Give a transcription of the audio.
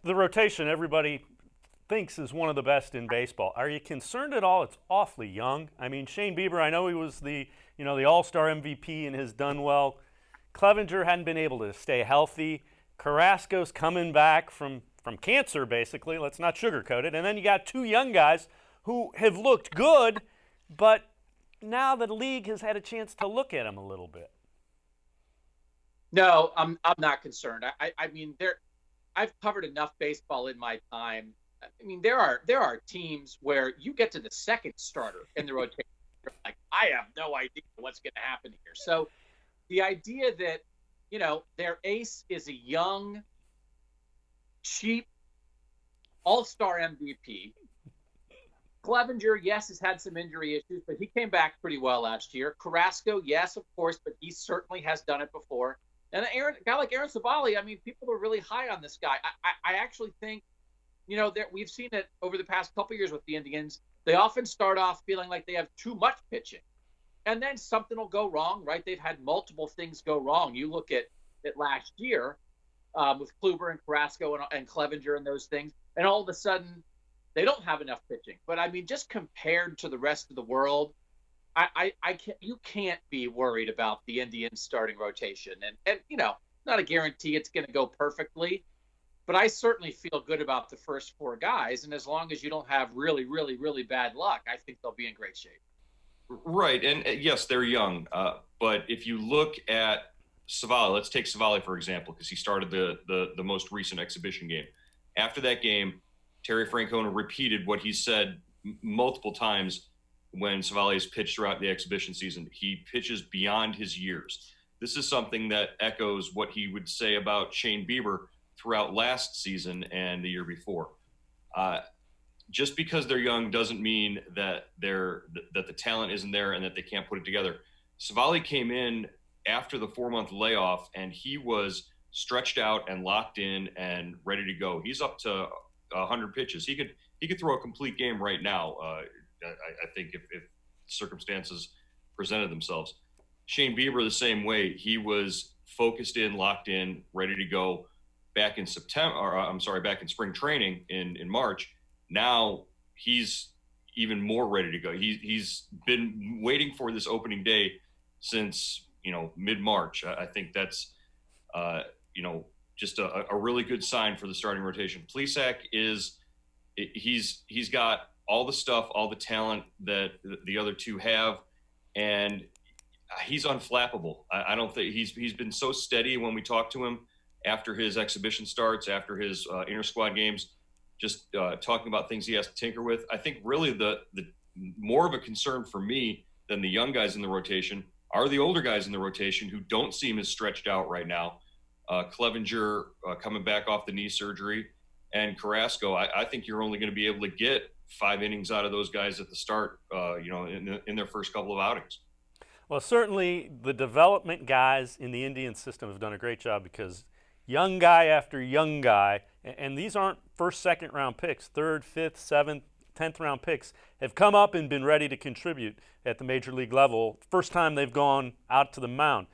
the rotation everybody thinks is one of the best in baseball. Are you concerned at all? It's awfully young. I mean, Shane Bieber, I know he was the All-Star MVP and has done well. Clevenger hadn't been able to stay healthy. Carrasco's coming back from cancer, basically. Let's not sugarcoat it. And then you got two young guys who have looked good, but now the league has had a chance to look at them a little bit. No, I'm not concerned. I mean, I've covered enough baseball in my time. I mean, there are teams where you get to the second starter in the rotation, you're like, I have no idea what's going to happen here. So the idea that, their ace is a young, cheap all-star MVP. Clevenger, yes, has had some injury issues, but he came back pretty well last year. Carrasco, yes, of course, but he certainly has done it before. And a guy like Aaron Savali, I mean, people are really high on this guy. I actually think, that we've seen it over the past couple of years with the Indians. They often start off feeling like they have too much pitching. And then something will go wrong, right? They've had multiple things go wrong. You look at it last year with Kluber and Carrasco and Clevenger and those things, and all of a sudden they don't have enough pitching. But I mean, just compared to the rest of the world, you can't be worried about the Indians starting rotation. And not a guarantee it's going to go perfectly, but I certainly feel good about the first four guys. And as long as you don't have really, really, really bad luck, I think they'll be in great shape. Right, and yes, they're young. But if you look at Savali, let's take Savali for example, because he started the most recent exhibition game. After that game, Terry Francona repeated what he said multiple times when Savali has pitched throughout the exhibition season. He pitches beyond his years. This is something that echoes what he would say about Shane Bieber throughout last season and the year before. Just because they're young doesn't mean that that the talent isn't there and that they can't put it together. Savali came in after the 4-month layoff and he was stretched out and locked in and ready to go. He's up to 100 pitches. He could throw a complete game right now. I think if circumstances presented themselves. Shane Bieber the same way. He was focused in, locked in, ready to go back in back in spring training in March. Now he's even more ready to go. He's been waiting for this opening day since mid-March. I think that's just a really good sign for the starting rotation. Plesac he's got all the stuff, all the talent that the other two have, and he's unflappable. I don't think he's been so steady when we talk to him after his exhibition starts, after his inter-squad games, just talking about things he has to tinker with. I think really the more of a concern for me than the young guys in the rotation are the older guys in the rotation who don't seem as stretched out right now. Clevenger coming back off the knee surgery, and Carrasco. I think you're only going to be able to get 5 innings out of those guys at the start, in their first couple of outings. Well, certainly the development guys in the Indian system have done a great job because young guy after young guy, and these aren't first, second round picks, third, fifth, seventh, 10th round picks, have come up and been ready to contribute at the major league level. First time they've gone out to the mound.